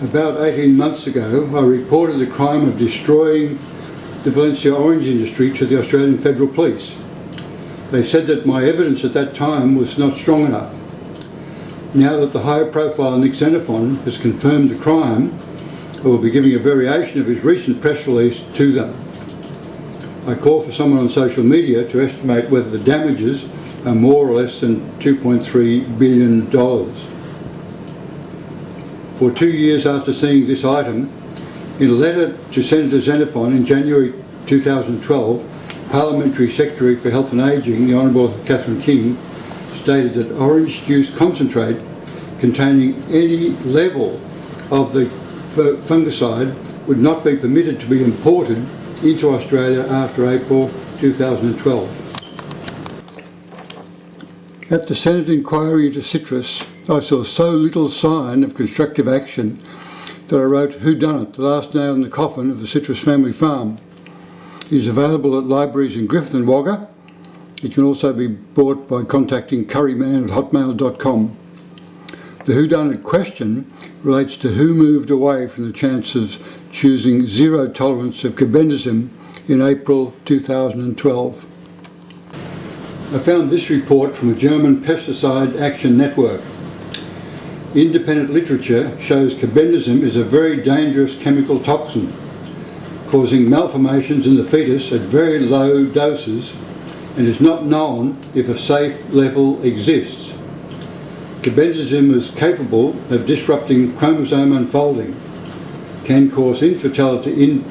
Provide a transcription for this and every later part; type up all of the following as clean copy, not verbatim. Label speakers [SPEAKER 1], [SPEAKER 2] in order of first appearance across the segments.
[SPEAKER 1] About 18 months ago, I reported the crime of destroying the Valencia orange industry to the Australian Federal Police. They said that my evidence at that time was not strong enough. Now that the high-profile Nick Xenophon has confirmed the crime, I will be giving a variation of his recent press release to them. I call for someone on social media to estimate whether the damages are more or less than $2.3 billion. For 2 years after seeing this item, in a letter to Senator Xenophon in January 2012, Parliamentary Secretary for Health and Ageing, the Honourable Catherine King, stated that orange juice concentrate containing any level of the fungicide would not be permitted to be imported into Australia after April 2012. At the Senate inquiry into citrus, I saw so little sign of constructive action that I wrote "Whodunit?", the last nail in the coffin of the Citrus Family Farm. It is available at libraries in Griffith and Wagga. It can also be bought by contacting curryman@hotmail.com. The whodunit question relates to who moved away from the chance of choosing zero tolerance of carbendazim in April 2012. I found this report from a German pesticide action network. Independent literature shows carbendazim is a very dangerous chemical toxin, causing malformations in the fetus at very low doses, and is not known if a safe level exists. Carbendazim is capable of disrupting chromosome unfolding, can cause infertility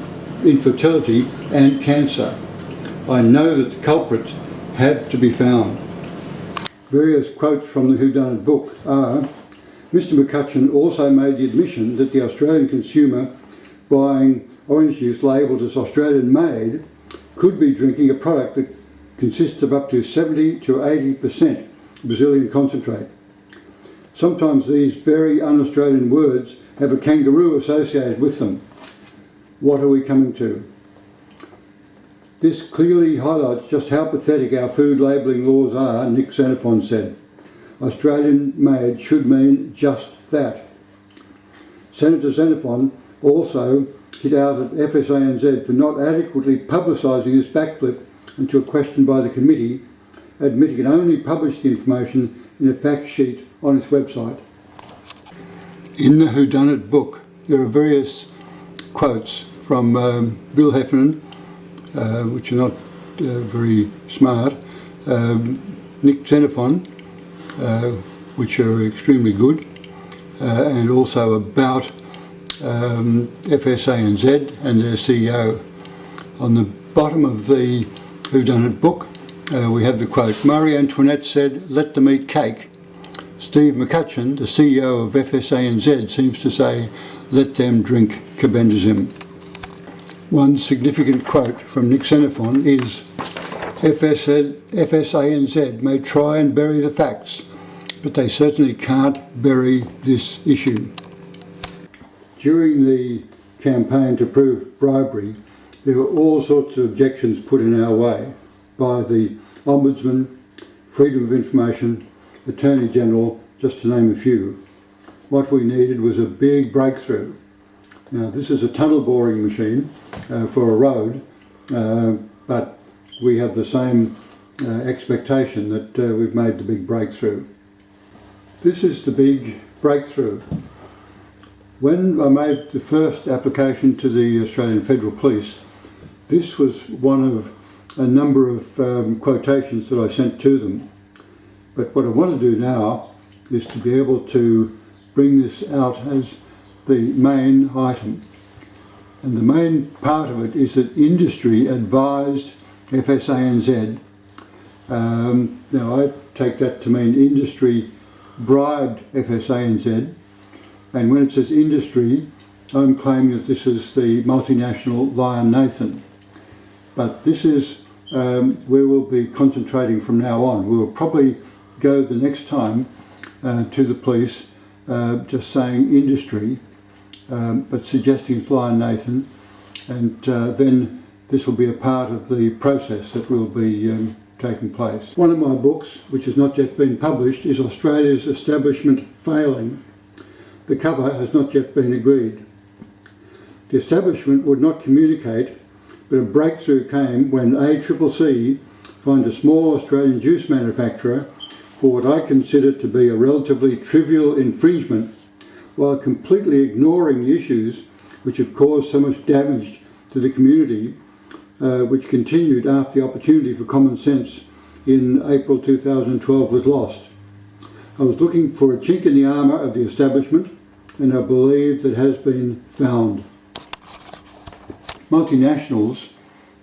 [SPEAKER 1] and cancer. I know that the culprits have to be found. Various quotes from the Whodunit book are: Mr McCutcheon also made the admission that the Australian consumer buying orange juice labelled as Australian made could be drinking a product that consists of up to 70 to 80% Brazilian concentrate. Sometimes these very un-Australian words have a kangaroo associated with them. What are we coming to? This clearly highlights just how pathetic our food labelling laws are, Nick Xenophon said. Australian made should mean just that. Senator Xenophon also hit out at FSANZ for not adequately publicising this backflip until questioned by the committee, admitting it only published the information in a fact sheet on its website. In the Whodunit book, there are various quotes from Bill Heffernan, which are not very smart, Nick Xenophon, which are extremely good, and also about FSANZ and their CEO. On the bottom of the Whodunit book, we have the quote: Marie Antoinette said, "Let them eat cake." Steve McCutcheon, the CEO of FSANZ, seems to say, "Let them drink carbendazim." One significant quote from Nick Xenophon is, FSANZ may try and bury the facts, but they certainly can't bury this issue. During the campaign to prove bribery, there were all sorts of objections put in our way by the Ombudsman, Freedom of Information, Attorney General, just to name a few. What we needed was a big breakthrough. Now, this is a tunnel boring machine for a road, but we have the same expectation that we've made the big breakthrough. This is the big breakthrough. When I made the first application to the Australian Federal Police, this was one of a number of quotations that I sent to them. But what I want to do now is to be able to bring this out as the main item. And the main part of it is that industry advised FSANZ. Now I take that to mean industry bribed FSANZ. And when it says industry, I'm claiming that this is the multinational Lion Nathan. But this is where we'll be concentrating from now on. We will probably go the next time to the police just saying industry, but suggesting it's Lion Nathan, and then this will be a part of the process that will be taking place. One of my books, which has not yet been published, is Australia's Establishment Failing. the cover has not yet been agreed. The establishment would not communicate, but a breakthrough came when ACCC fined a small Australian juice manufacturer for what I consider to be a relatively trivial infringement, while completely ignoring the issues which have caused so much damage to the community, which continued after the opportunity for common sense in April 2012 was lost. I was looking for a chink in the armour of the establishment, and I believe that has been found. Multinationals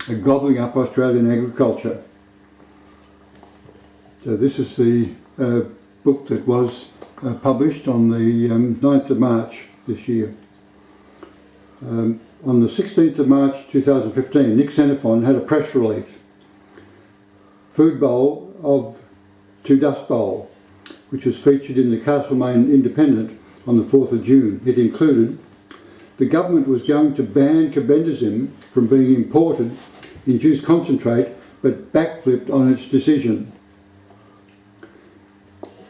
[SPEAKER 1] are gobbling up Australian agriculture. So this is the book that was published on the 9th of March this year. On the 16th of March 2015, Nick Xenophon had a press release, Food Bowl to Dust Bowl, which was featured in the Castlemaine Independent on the 4th of June. It included, the government was going to ban carbendazim from being imported in juice concentrate, but backflipped on its decision.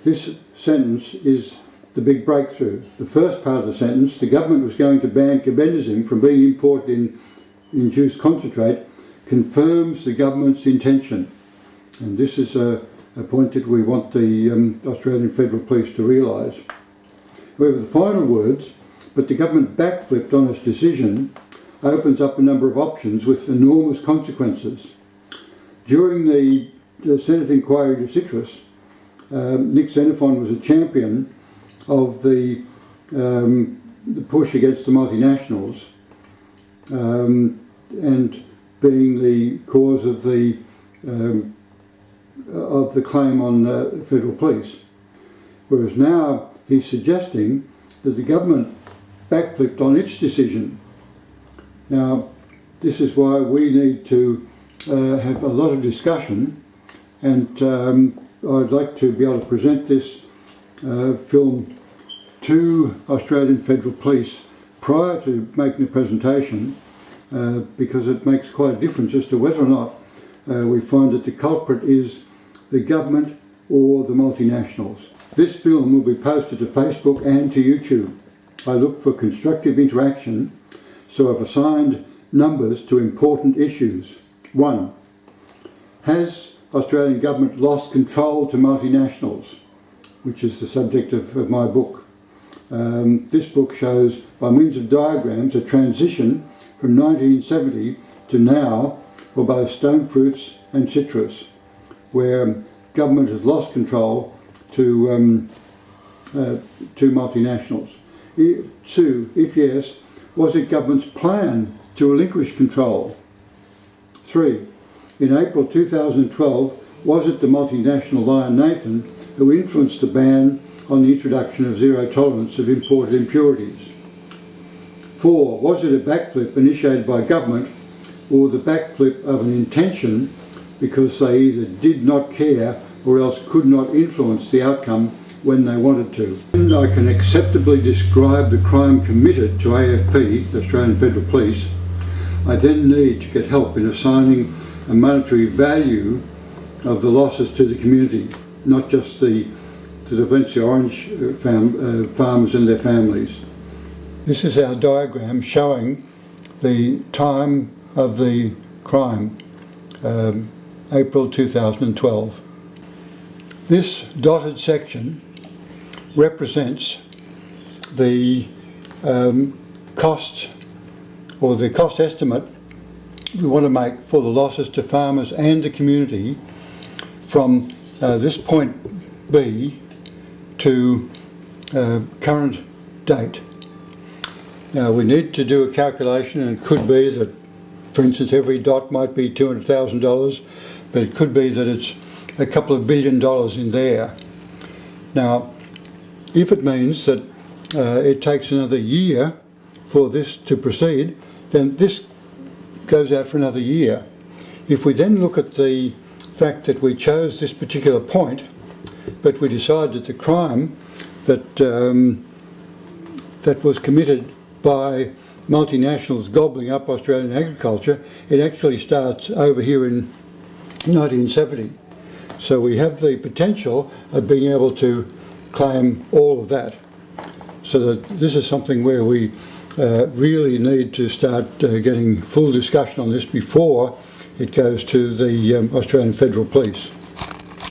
[SPEAKER 1] This sentence is the big breakthrough. The first part of the sentence, the government was going to ban carbendazim from being imported in juice concentrate, confirms the government's intention. And this is a point that we want the Australian Federal Police to realise. However, the final words, but the government backflipped on its decision, opens up a number of options with enormous consequences. During the Senate inquiry to citrus, Nick Xenophon was a champion of the push against the multinationals and being the cause of the claim on federal police. Whereas now he's suggesting that the government backflipped on its decision. Now, this is why we need to have a lot of discussion, and I'd like to be able to present this film to Australian Federal Police prior to making the presentation, because it makes quite a difference as to whether or not we find that the culprit is the government or the multinationals. This film will be posted to Facebook and to YouTube. I look for constructive interaction, so I've assigned numbers to important issues. 1. Has Australian government lost control to multinationals? Which is the subject of my book. This book shows, by means of diagrams, a transition from 1970 to now for both stone fruits and citrus, where government has lost control to multinationals. 2. If yes, was it government's plan to relinquish control? 3. In April 2012, was it the multinational Lion Nathan who influenced the ban on the introduction of zero tolerance of imported impurities? 4. Was it a backflip initiated by government, or the backflip of an intention because they either did not care or else could not influence the outcome when they wanted to? And I can acceptably describe the crime committed to AFP, the Australian Federal Police. I then need to get help in assigning a monetary value of the losses to the community, not just to the Valencia Orange farmers and their families. This is our diagram showing the time of the crime, April 2012. This dotted section represents the cost, or the cost estimate we want to make for the losses to farmers and the community from this point B to current date. Now we need to do a calculation, and it could be that, for instance, every dot might be $200,000, but it could be that it's a couple of $1 billion in there. Now, if it means that it takes another year for this to proceed, then this goes out for another year. If we then look at the fact that we chose this particular point, but we decide that the crime that that was committed by multinationals gobbling up Australian agriculture, it actually starts over here in 1970. So we have the potential of being able to claim all of that. So that this is something where we really need to start getting full discussion on this before it goes to the Australian Federal Police.